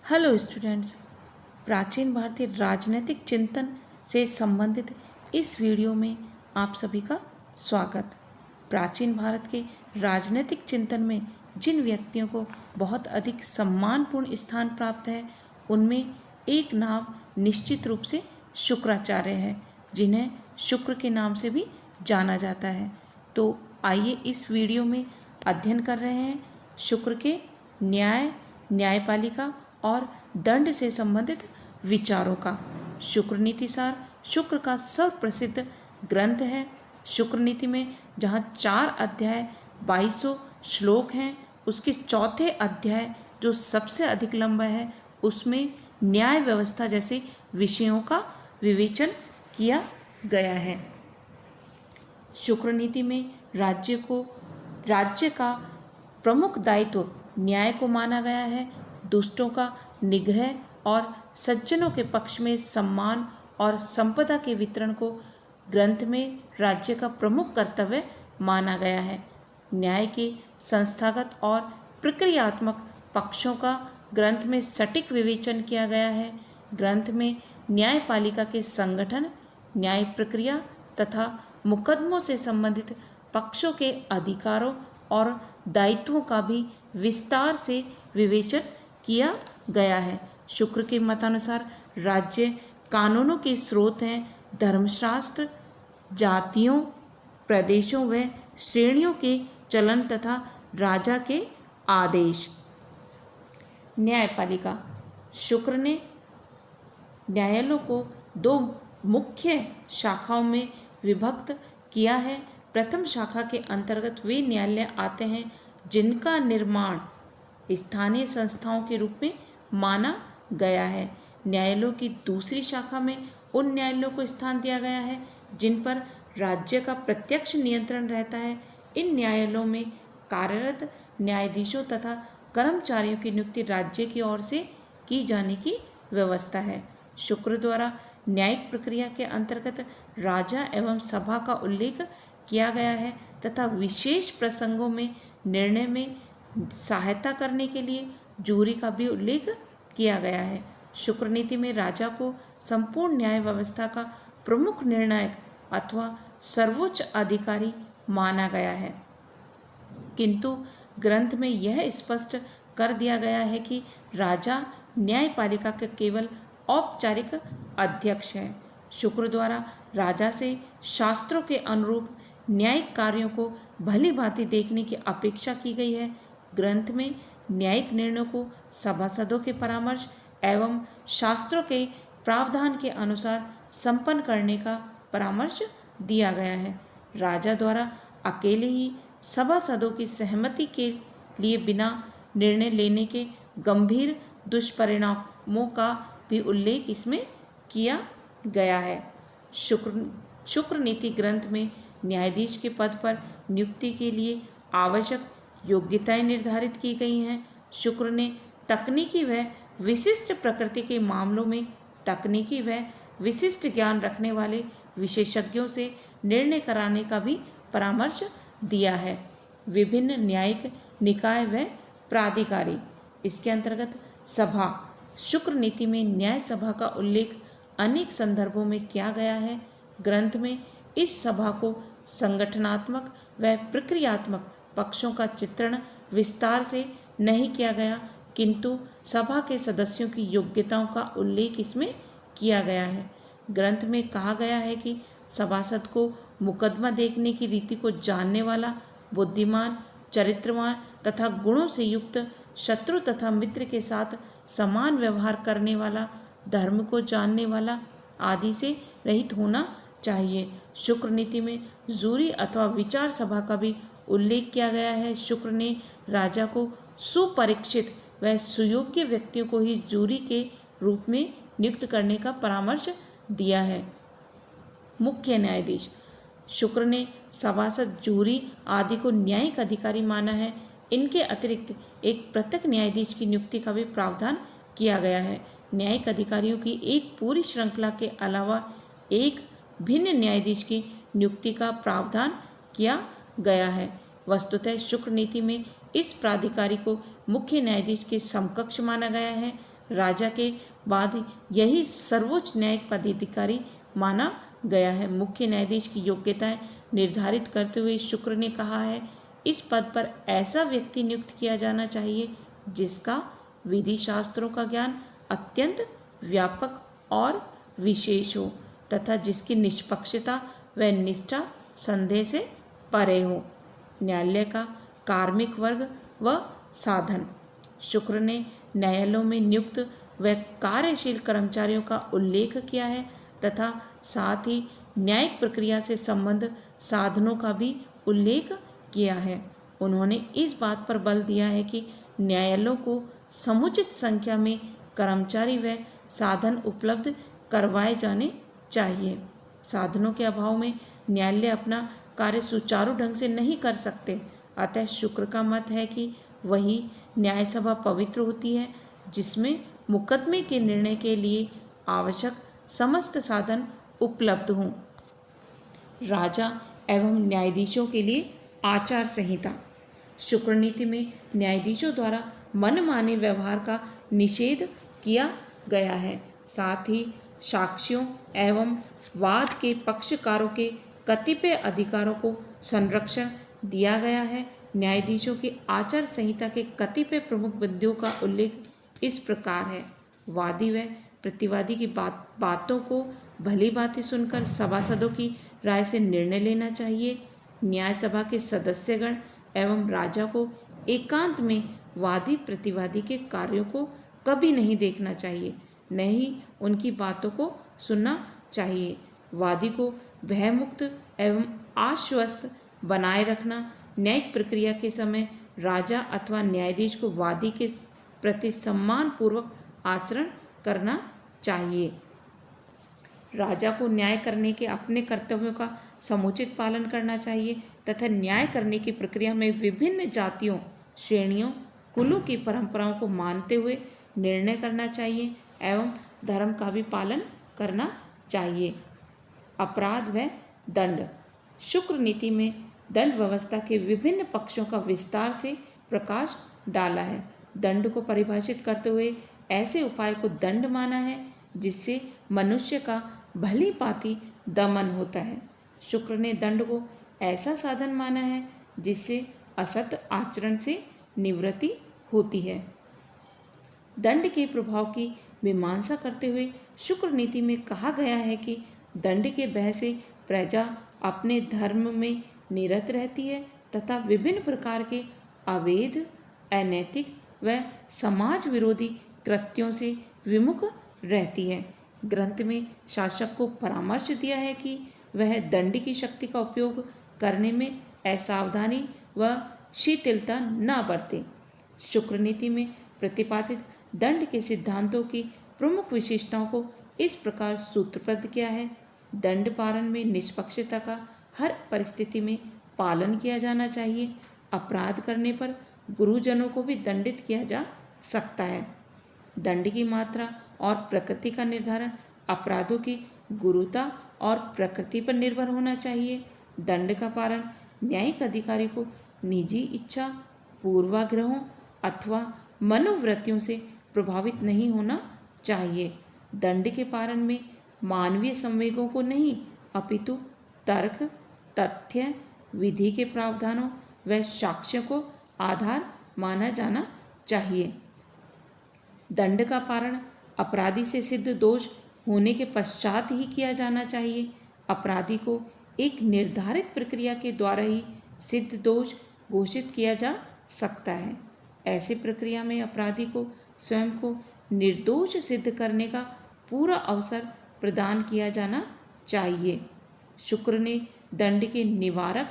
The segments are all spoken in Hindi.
हेलो स्टूडेंट्स, प्राचीन भारतीय राजनीतिक चिंतन से संबंधित इस वीडियो में आप सभी का स्वागत। प्राचीन भारत के राजनीतिक चिंतन में जिन व्यक्तियों को बहुत अधिक सम्मानपूर्ण स्थान प्राप्त है, उनमें एक नाम निश्चित रूप से शुक्राचार्य है, जिन्हें शुक्र के नाम से भी जाना जाता है। तो आइए इस वीडियो में अध्ययन कर रहे हैं शुक्र के न्याय, न्यायपालिका और दंड से संबंधित विचारों का। शुक्र नीति सार शुक्र का सर्वप्रसिद्ध ग्रंथ है। शुक्र नीति में जहाँ 4 अध्याय 2200 श्लोक हैं, उसके चौथे अध्याय जो सबसे अधिक लंबा है, उसमें न्याय व्यवस्था जैसे विषयों का विवेचन किया गया है। शुक्र नीति में राज्य का प्रमुख दायित्व न्याय को माना गया है। दुष्टों का निग्रह और सज्जनों के पक्ष में सम्मान और संपदा के वितरण को ग्रंथ में राज्य का प्रमुख कर्तव्य माना गया है। न्याय के संस्थागत और प्रक्रियात्मक पक्षों का ग्रंथ में सटीक विवेचन किया गया है। ग्रंथ में न्यायपालिका के संगठन, न्याय प्रक्रिया तथा मुकदमों से संबंधित पक्षों के अधिकारों और दायित्वों का भी विस्तार से विवेचन किया गया है। शुक्र के मतानुसार राज्य कानूनों के स्रोत हैं। धर्मशास्त्र जातियों, प्रदेशों व श्रेणियों के चलन तथा राजा के आदेश। न्यायपालिका शुक्र ने न्यायालयों को 2 मुख्य शाखाओं में विभक्त किया है। प्रथम शाखा के अंतर्गत वे न्यायालय आते हैं जिनका निर्माण स्थानीय संस्थाओं के रूप में माना गया है। न्यायालयों की दूसरी शाखा में उन न्यायालयों को स्थान दिया गया है जिन पर राज्य का प्रत्यक्ष नियंत्रण रहता है। इन न्यायालयों में कार्यरत न्यायाधीशों तथा कर्मचारियों की नियुक्ति राज्य की ओर से की जाने की व्यवस्था है। शुक्र द्वारा न्यायिक प्रक्रिया के अंतर्गत राजा एवं सभा का उल्लेख किया गया है तथा विशेष प्रसंगों में निर्णय में सहायता करने के लिए जूरी का भी उल्लेख किया गया है। शुक्र नीति में राजा को संपूर्ण न्याय व्यवस्था का प्रमुख निर्णायक अथवा सर्वोच्च अधिकारी माना गया है, किंतु ग्रंथ में यह स्पष्ट कर दिया गया है कि राजा न्यायपालिका के केवल औपचारिक अध्यक्ष है। शुक्र द्वारा राजा से शास्त्रों के अनुरूप न्यायिक कार्यों को भली भांति देखने की अपेक्षा की गई है। ग्रंथ में न्यायिक निर्णयों को सभासदों के परामर्श एवं शास्त्रों के प्रावधान के अनुसार संपन्न करने का परामर्श दिया गया है। राजा द्वारा अकेले ही सभासदों की सहमति के लिए बिना निर्णय लेने के गंभीर दुष्परिणामों का भी उल्लेख इसमें किया गया है। शुक्र नीति ग्रंथ में न्यायाधीश के पद पर नियुक्ति के लिए आवश्यक योग्यताएं निर्धारित की गई हैं। शुक्र ने तकनीकी व विशिष्ट प्रकृति के मामलों में तकनीकी व विशिष्ट ज्ञान रखने वाले विशेषज्ञों से निर्णय कराने का भी परामर्श दिया है। विभिन्न न्यायिक निकाय व प्राधिकारी, इसके अंतर्गत सभा। शुक्र नीति में न्याय सभा का उल्लेख अनेक संदर्भों में किया गया है। ग्रंथ में इस सभा को संगठनात्मक व प्रक्रियात्मक पक्षों का चित्रण विस्तार से नहीं किया गया, किंतु सभा के सदस्यों की योग्यताओं का उल्लेख इसमें किया गया है। ग्रंथ में कहा गया है कि सभासद को मुकदमा देखने की रीति को जानने वाला, बुद्धिमान, चरित्रवान तथा गुणों से युक्त, शत्रु तथा मित्र के साथ समान व्यवहार करने वाला, धर्म को जानने वाला आदि से रहित होना चाहिए। शुक्र नीति में जूरी अथवा विचार सभा का भी उल्लेख किया गया है। शुक्र ने राजा को सुपरीक्षित व सुयोग्य व्यक्तियों को ही जूरी के रूप में नियुक्त करने का परामर्श दिया है। मुख्य न्यायाधीश शुक्र ने सभासद, जूरी आदि को न्यायिक अधिकारी माना है। इनके अतिरिक्त एक पृथक न्यायाधीश की नियुक्ति का भी प्रावधान किया गया है। न्यायिक अधिकारियों की एक पूरी श्रृंखला के अलावा एक भिन्न न्यायाधीश की नियुक्ति का प्रावधान किया गया है। वस्तुतः शुक्र नीति में इस प्राधिकारी को मुख्य न्यायाधीश के समकक्ष माना गया है। राजा के बाद यही सर्वोच्च न्यायिक पदाधिकारी माना गया है। मुख्य न्यायाधीश की योग्यताएं निर्धारित करते हुए शुक्र ने कहा है, इस पद पर ऐसा व्यक्ति नियुक्त किया जाना चाहिए जिसका विधि शास्त्रों का ज्ञान अत्यंत व्यापक और विशेष हो तथा जिसकी निष्पक्षता व निष्ठा संदेह से परे हो। न्यायालय का कार्मिक वर्ग व साधन। शुक्र ने न्यायालयों में नियुक्त व कार्यशील कर्मचारियों का उल्लेख किया है तथा साथ ही न्यायिक प्रक्रिया से संबद्ध साधनों का भी उल्लेख किया है। उन्होंने इस बात पर बल दिया है कि न्यायालयों को समुचित संख्या में कर्मचारी व साधन उपलब्ध करवाए जाने चाहिए। साधनों के अभाव में न्यायालय अपना कार्य सुचारू ढंग से नहीं कर सकते। अतः शुक्र का मत है कि वही न्याय सभा पवित्र होती है जिसमें मुकदमे के निर्णय के लिए आवश्यक समस्त साधन उपलब्ध हों। राजा एवं न्यायाधीशों के लिए आचार संहिता। शुक्र नीति में न्यायाधीशों द्वारा मनमाने व्यवहार का निषेध किया गया है। साथ ही साक्षियों एवं वाद के पक्षकारों के कतिपय अधिकारों को संरक्षण दिया गया है। न्यायाधीशों की आचार संहिता के कतिपय प्रमुख बिंदुओं का उल्लेख इस प्रकार है। वादी व प्रतिवादी की बातों को भली भांति सुनकर सभासदों की राय से निर्णय लेना चाहिए। न्याय सभा के सदस्यगण एवं राजा को एकांत में वादी प्रतिवादी के कार्यों को कभी नहीं देखना चाहिए, न ही उनकी बातों को सुनना चाहिए। वादी को भयमुक्त एवं आश्वस्त बनाए रखना। न्यायिक प्रक्रिया के समय राजा अथवा न्यायाधीश को वादी के प्रति सम्मान पूर्वक आचरण करना चाहिए। राजा को न्याय करने के अपने कर्तव्यों का समुचित पालन करना चाहिए तथा न्याय करने की प्रक्रिया में विभिन्न जातियों, श्रेणियों, कुलों की परंपराओं को मानते हुए निर्णय करना चाहिए एवं धर्म का भी पालन करना चाहिए। अपराध व दंड। शुक्र नीति में दंड व्यवस्था के विभिन्न पक्षों का विस्तार से प्रकाश डाला है। दंड को परिभाषित करते हुए ऐसे उपाय को दंड माना है जिससे मनुष्य का भली भांति दमन होता है। शुक्र ने दंड को ऐसा साधन माना है जिससे असत आचरण से निवृत्ति होती है। दंड के प्रभाव की मीमांसा करते हुए शुक्र नीति में कहा गया है कि दंड के भय से प्रजा अपने धर्म में निरत रहती है तथा विभिन्न प्रकार के अवैध, अनैतिक व समाज विरोधी कृत्यों से विमुख रहती है। ग्रंथ में शासक को परामर्श दिया है कि वह दंड की शक्ति का उपयोग करने में असावधानी व शिथिलता न बरते। शुक्र नीति में प्रतिपादित दंड के सिद्धांतों की प्रमुख विशेषताओं को इस प्रकार सूत्रबद्ध किया है। दंड पालन में निष्पक्षता का हर परिस्थिति में पालन किया जाना चाहिए। अपराध करने पर गुरुजनों को भी दंडित किया जा सकता है। दंड की मात्रा और प्रकृति का निर्धारण अपराधों की गुरुता और प्रकृति पर निर्भर होना चाहिए। दंड का पालन न्यायिक अधिकारी को निजी इच्छा, पूर्वाग्रहों अथवा मनोवृत्तियों से प्रभावित नहीं होना चाहिए। दंड के पालन में मानवीय संवेगों को नहीं अपितु तर्क, तथ्य, विधि के प्रावधानों व साक्ष्य को आधार माना जाना चाहिए। दंड का पालन अपराधी से सिद्ध दोष होने के पश्चात ही किया जाना चाहिए। अपराधी को एक निर्धारित प्रक्रिया के द्वारा ही सिद्ध दोष घोषित किया जा सकता है। ऐसी प्रक्रिया में अपराधी को स्वयं को निर्दोष सिद्ध करने का पूरा अवसर प्रदान किया जाना चाहिए। शुक्र ने दंड के निवारक,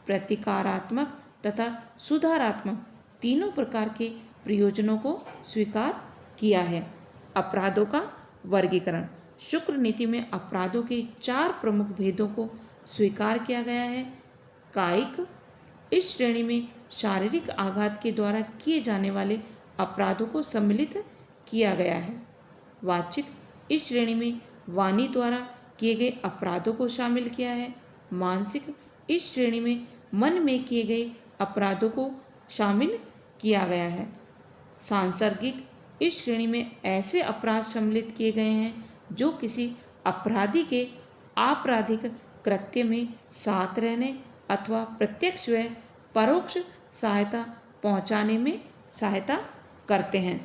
प्रतिकारात्मक तथा सुधारात्मक तीनों प्रकार के प्रयोजनों को स्वीकार किया है। अपराधों का वर्गीकरण। शुक्र नीति में अपराधों के 4 प्रमुख भेदों को स्वीकार किया गया है। कायिक, इस श्रेणी में शारीरिक आघात के द्वारा किए जाने वाले अपराधों को सम्मिलित किया गया है। वाचिक, इस श्रेणी में वाणी द्वारा किए गए अपराधों को शामिल किया है। मानसिक, इस श्रेणी में मन में किए गए अपराधों को शामिल किया गया है। सांसर्गिक, इस श्रेणी में ऐसे अपराध सम्मिलित किए गए हैं जो किसी अपराधी के आपराधिक कृत्य में साथ रहने अथवा प्रत्यक्ष व परोक्ष सहायता पहुंचाने में सहायता करते हैं।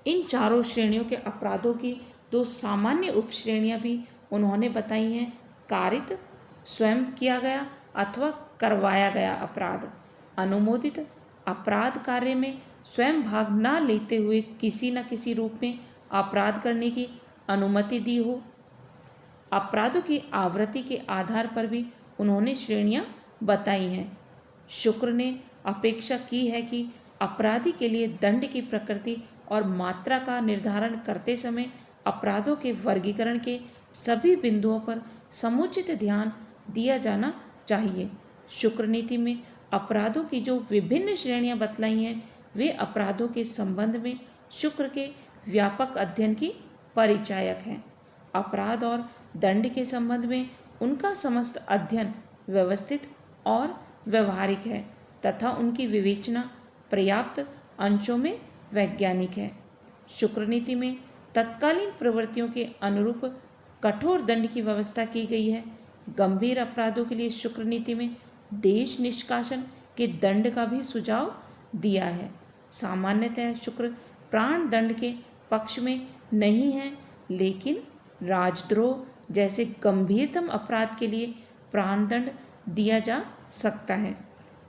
इन चारों श्रेणियों के अपराधों की दो सामान्य उपश्रेणियां भी उन्होंने बताई हैं। कारित, स्वयं किया गया अथवा करवाया गया अपराध। अनुमोदित, अपराध कार्य में स्वयं भाग न लेते हुए किसी न किसी रूप में अपराध करने की अनुमति दी हो। अपराधों की आवृत्ति के आधार पर भी उन्होंने श्रेणियां बताई हैं। शुक्र ने अपेक्षा की है कि अपराधी के लिए दंड की प्रकृति और मात्रा का निर्धारण करते समय अपराधों के वर्गीकरण के सभी बिंदुओं पर समुचित ध्यान दिया जाना चाहिए। शुक्र नीति में अपराधों की जो विभिन्न श्रेणियां बतलाई हैं वे अपराधों के संबंध में शुक्र के व्यापक अध्ययन की परिचायक हैं। अपराध और दंड के संबंध में उनका समस्त अध्ययन व्यवस्थित और व्यवहारिक है तथा उनकी विवेचना पर्याप्त अंशों में वैज्ञानिक है। शुक्र नीति में तत्कालीन प्रवृत्तियों के अनुरूप कठोर दंड की व्यवस्था की गई है। गंभीर अपराधों के लिए शुक्र नीति में देश निष्कासन के दंड का भी सुझाव दिया है। सामान्यतः शुक्र प्राण दंड के पक्ष में नहीं है, लेकिन राजद्रोह जैसे गंभीरतम अपराध के लिए प्राण दंड दिया जा सकता है।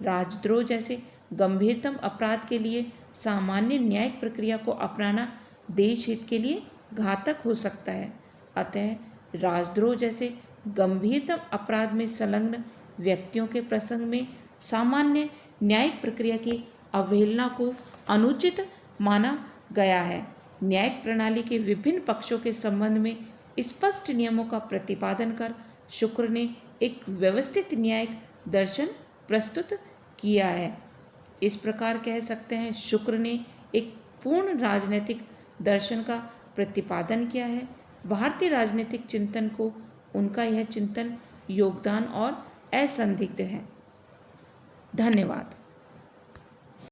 राजद्रोह जैसे गंभीरतम अपराध के लिए सामान्य न्यायिक प्रक्रिया को अपनाना देश हित के लिए घातक हो सकता है। अतः राजद्रोह जैसे गंभीरतम अपराध में संलग्न व्यक्तियों के प्रसंग में सामान्य न्यायिक प्रक्रिया की अवहेलना को अनुचित माना गया है। न्यायिक प्रणाली के विभिन्न पक्षों के संबंध में स्पष्ट नियमों का प्रतिपादन कर शुक्र ने एक व्यवस्थित न्यायिक दर्शन प्रस्तुत किया है। इस प्रकार कह सकते हैं शुक्र ने एक पूर्ण राजनीतिक दर्शन का प्रतिपादन किया है। भारतीय राजनीतिक चिंतन को उनका यह चिंतन, योगदान और असंदिग्ध है। धन्यवाद।